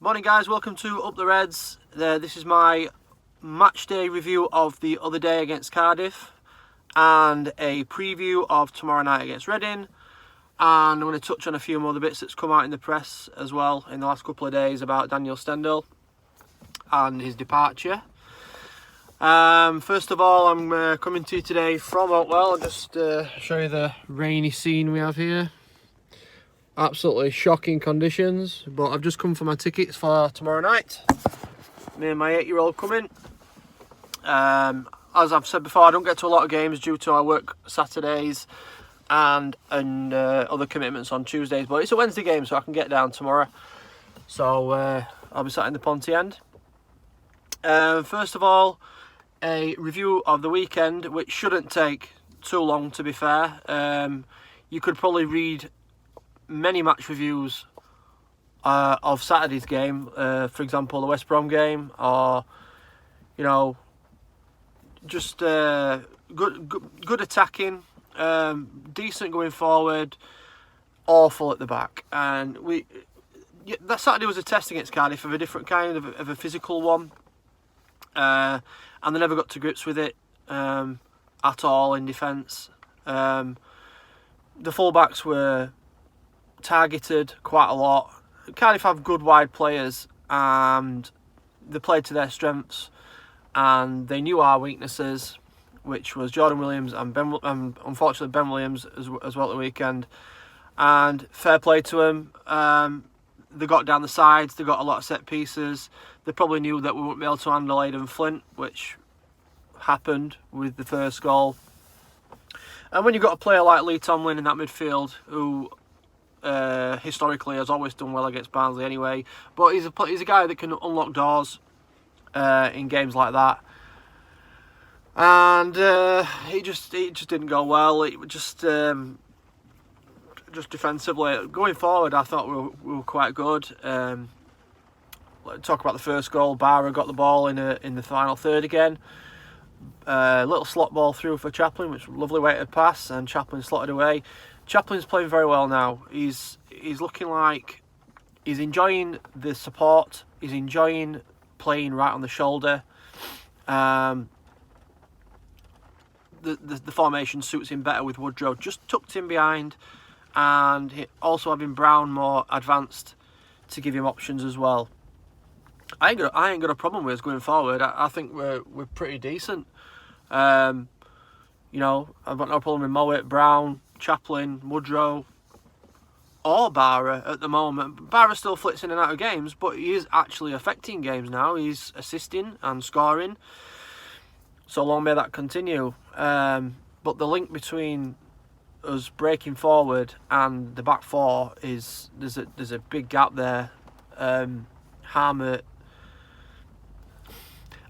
Morning guys, welcome to Up the Reds. This is my match day review of the other day against Cardiff and a preview of tomorrow night against Reading, and I'm going to touch on a few other bits that's come out in the press as well in the last couple of days about Daniel Stendel and his departure. First of all, I'm coming to you today from Oakwell. I'll just show you the rainy scene we have here. Absolutely shocking conditions, but I've just come for my tickets for tomorrow night. Me and my 8-year-old coming. As I've said before, I don't get to a lot of games due to I work Saturdays and other commitments on Tuesdays, but it's a Wednesday game, so I can get down tomorrow. So I'll be sat in the Ponty end. First of all, a review of the weekend, which shouldn't take too long, to be fair. You could probably read many match reviews of Saturday's game, for example the West Brom game, or just good attacking, decent going forward, awful at the back. And that Saturday was a test against Cardiff of a different kind of a physical one, and they never got to grips with it at all in defence. The fullbacks were targeted quite a lot. Cardiff have good wide players and they played to their strengths, and they knew our weaknesses, which was Jordan Williams and unfortunately Ben Williams as well at the weekend. And fair play to them. They got down the sides, they got a lot of set pieces. They probably knew that we wouldn't be able to handle Aidan Flint, which happened with the first goal. And when you've got a player like Lee Tomlin in that midfield, who historically has always done well against Barnsley anyway, but he's a guy that can unlock doors in games like that, and it just didn't go well. It just defensively going forward, I thought we were quite good. Talk about the first goal. Barra got the ball in the final third again. Little slot ball through for Chaplin, which was a lovely way to pass, and Chaplin slotted away. Chaplin's playing very well now. He's looking like he's enjoying the support. He's enjoying playing right on the shoulder. The formation suits him better with Woodrow just tucked in behind, and also having Brown more advanced to give him options as well. I ain't got a problem with us going forward. I think we're pretty decent. I've got no problem with Mowat, Brown, Chaplin, Woodrow, or Barra at the moment. Barra still flits in and out of games, but he is actually affecting games now. He's assisting and scoring. So long may that continue. But the link between us breaking forward and the back four is there's a big gap there. Harmer,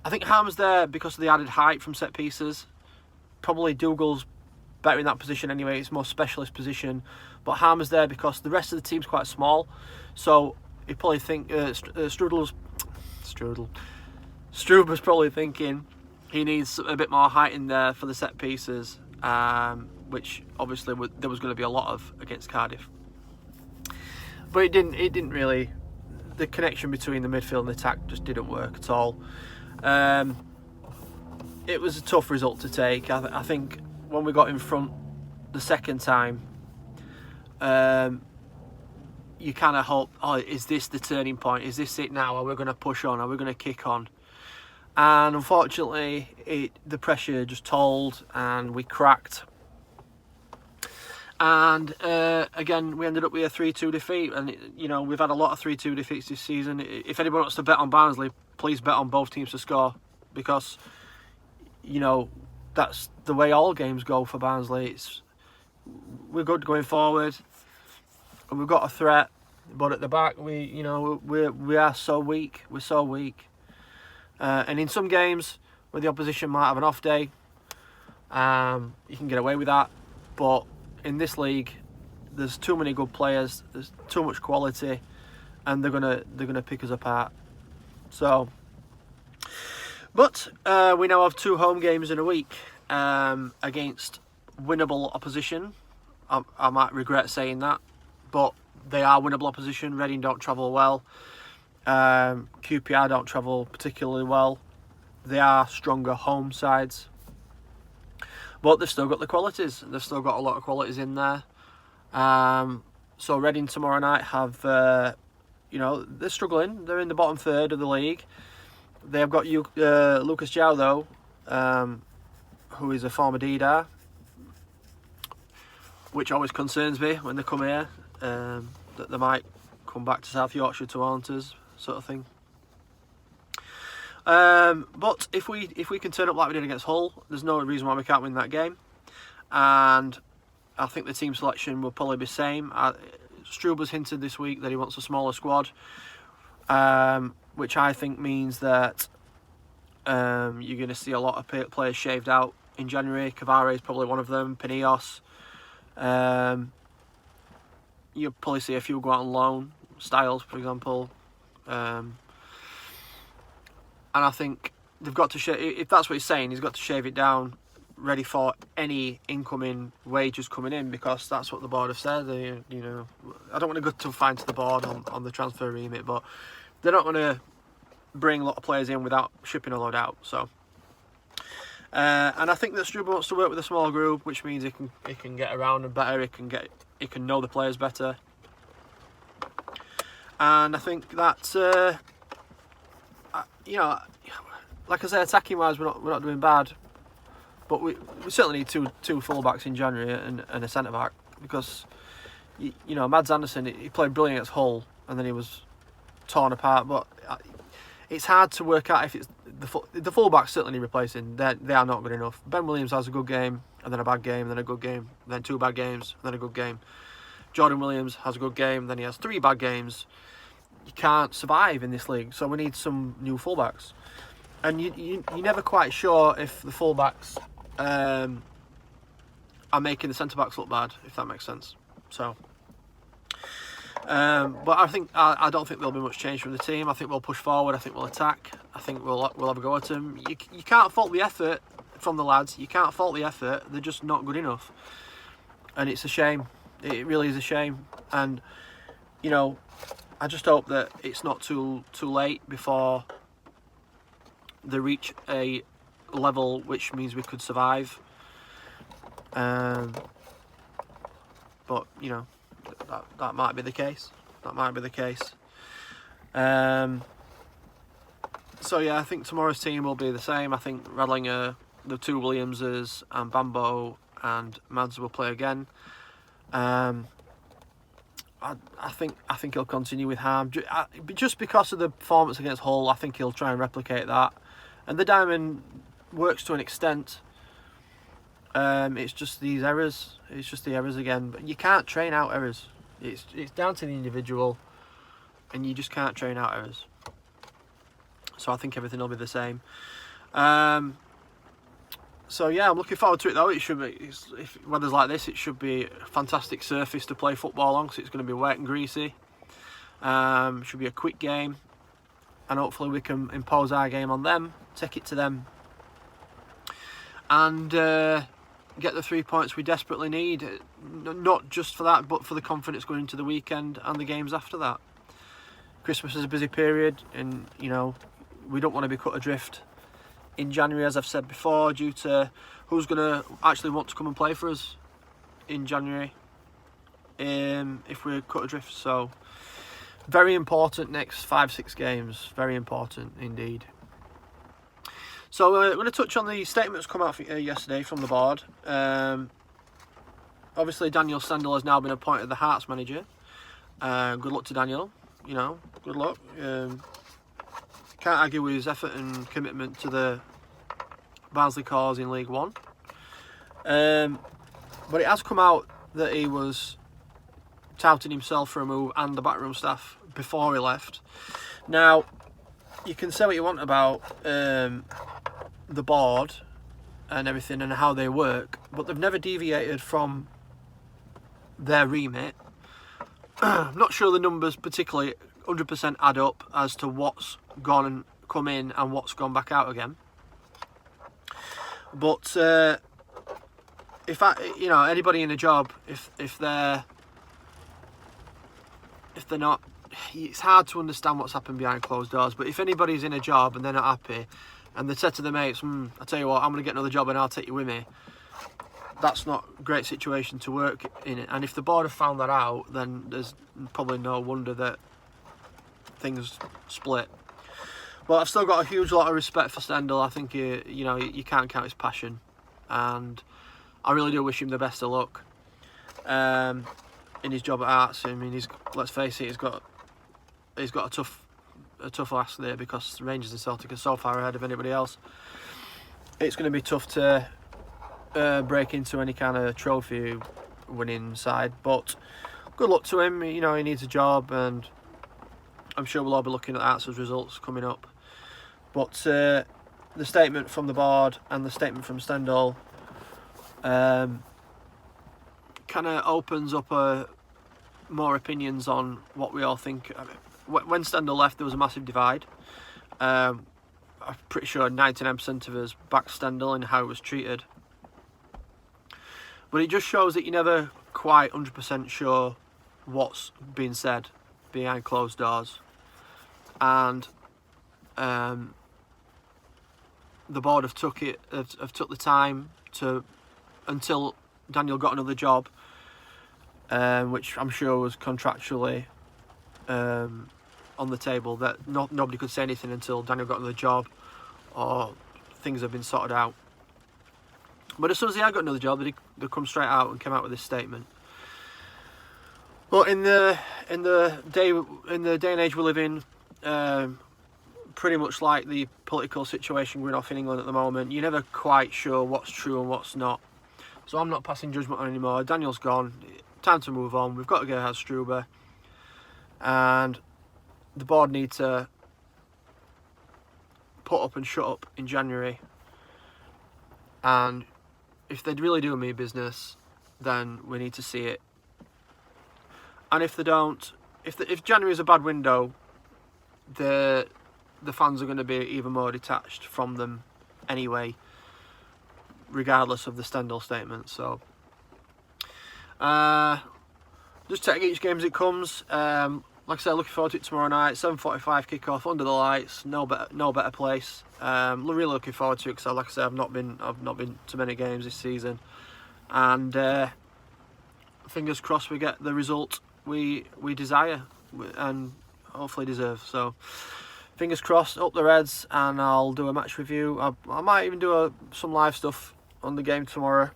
I think Harmer's there because of the added height from set pieces. Probably Dougal's better in that position anyway. It's a more specialist position, but Harmer's there because the rest of the team's quite small. So you probably think Struber's probably thinking he needs a bit more height in there for the set pieces, which obviously there was going to be a lot of against Cardiff. But it didn't really. The connection between the midfield and the attack just didn't work at all. It was a tough result to take. I think when we got in front the second time, you kind of hope, is this the turning point? Is this it now? Are we going to push on? Are we going to kick on? And unfortunately, the pressure just told, and we cracked. And again, we ended up with a 3-2 defeat. And we've had a lot of 3-2 defeats this season. If anyone wants to bet on Barnsley, please bet on both teams to score, because that's the way all games go for Barnsley. We're good going forward, and we've got a threat, but at the back we are so weak. We're so weak, and in some games where the opposition might have an off day, you can get away with that. But in this league, there's too many good players. There's too much quality, and they're gonna pick us apart. So. But we now have 2 home games in a week against winnable opposition. I might regret saying that, but they are winnable opposition. Reading don't travel well. QPR don't travel particularly well. They are stronger home sides, but they've still got the qualities. They've still got a lot of qualities in there. So Reading tomorrow night have, they're struggling. They're in the bottom third of the league. They've got Lucas João though, who is a former Dida, which always concerns me when they come here, that they might come back to South Yorkshire to haunt us, sort of thing. But if we can turn up like we did against Hull, there's no reason why we can't win that game. And I think the team selection will probably be the same. Struber's hinted this week that he wants a smaller squad, which I think means that you're going to see a lot of players shaved out in January. Cavare is probably one of them. Pinillos. You'll probably see a few go out on loan. Styles, for example. And I think they've got to shave. If that's what he's saying, he's got to shave it down, ready for any incoming wages coming in, because that's what the board have said. I don't want to go too fine to the board on the transfer remit, but they're not going to bring a lot of players in without shipping a load out. So, and I think that Struber wants to work with a small group, which means he can get around them better. He can know the players better, and I think that like I say, attacking wise, we're not doing bad. But we certainly need two fullbacks in January and a centre back, because Mads Andersen, he played brilliant against Hull and then he was torn apart. But it's hard to work out if it's the fullbacks certainly replacing. They are not good enough. Ben Williams has a good game and then a bad game, then a good game, then two bad games, then a good game. Jordan Williams has a good game, then he has three bad games. You can't survive in this league, so we need some new fullbacks. And you're never quite sure if the fullbacks are making the centre backs look bad, if that makes sense. So, but I don't think there'll be much change from the team. I think we'll push forward. I think we'll attack. I think we'll have a go at them. You can't fault the effort from the lads. You can't fault the effort. They're just not good enough, and it's a shame. It really is a shame. And I just hope that it's not too late before they reach a level which means we could survive. But that might be the case. That might be the case. So yeah, I think tomorrow's team will be the same. I think Radlinger, the two Williamses, and Bambo and Mads will play again. I think he'll continue with Harm just because of the performance against Hull. I think he'll try and replicate that, and the diamond works to an extent. It's just these errors. It's just the errors again. But you can't train out errors. It's down to the individual, and you just can't train out errors. So I think everything will be the same. So yeah, I'm looking forward to it though. It should be, if weather's like this, it should be a fantastic surface to play football on, because it's going to be wet and greasy. Should be a quick game, and hopefully we can impose our game on them, take it to them, and get the 3 points we desperately need. Not just for that, but for the confidence going into the weekend and the games after that. Christmas is a busy period, and we don't want to be cut adrift in January, as I've said before, due to who's going to actually want to come and play for us in January if we're cut adrift. So very important next 5-6 games, very important indeed. So I'm going to touch on the statements come out yesterday from the board. Obviously Daniel Stendel has now been appointed the Hearts manager. Good luck to Daniel, good luck. Can't argue with his effort and commitment to the Barnsley cause in League One. But it has come out that he was touting himself for a move and the backroom staff before he left. Now, you can say what you want about the board and everything and how they work, but they've never deviated from their remit. I'm not sure the numbers particularly 100% add up as to what's gone and come in and what's gone back out again. But if anybody in a job, if they're not it's hard to understand what's happened behind closed doors. But if anybody's in a job and they're not happy, and they said to their mates, I tell you what, I'm going to get another job and I'll take you with me, that's not a great situation to work in it. And if the board have found that out, then there's probably no wonder that things split. But I've still got a huge lot of respect for Stendel. I think you can't count his passion, and I really do wish him the best of luck in his job at Hearts. I mean, let's face it, he's got a tough ask there, because Rangers and Celtic are so far ahead of anybody else. It's going to be tough to break into any kind of trophy winning side, but good luck to him. He needs a job, and I'm sure we'll all be looking at Hearts' results coming up. But the statement from the board and the statement from Stendel kind of opens up more opinions on what we all think. I mean, when Stendel left, there was a massive divide. I'm pretty sure 99% of us backed Stendel in how it was treated. But it just shows that you're never quite 100% sure what's being said behind closed doors. And the board have took the time until Daniel got another job, which I'm sure was contractually on the table, that nobody could say anything until Daniel got another job or things have been sorted out. But as soon as he had got another job, they come straight out and came out with this statement. But in the day and age we live in, pretty much like the political situation going off in England at the moment, you're never quite sure what's true and what's not. So I'm not passing judgment on anymore. Daniel's gone. Time to move on. We've got to get Struber, and the board need to put up and shut up in January. And if they really do mean business, then we need to see it. And if they don't, if January is a bad window, the fans are going to be even more detached from them anyway, regardless of the Stendel statement. So just take each game as it comes. Like I said, looking forward to it tomorrow night, 7:45 kick-off under the lights. No better place. Really looking forward to it, because like I said, I've not been to many games this season, and fingers crossed we get the result we desire and hopefully deserve. So fingers crossed, up the Reds, and I'll do a match review. I might even do some live stuff on the game tomorrow,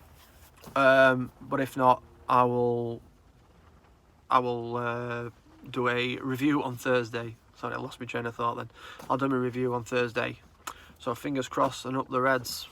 but if not, I will do a review on Thursday. Sorry, I lost my train of thought then. I'll do my review on Thursday. So fingers crossed and up the Reds.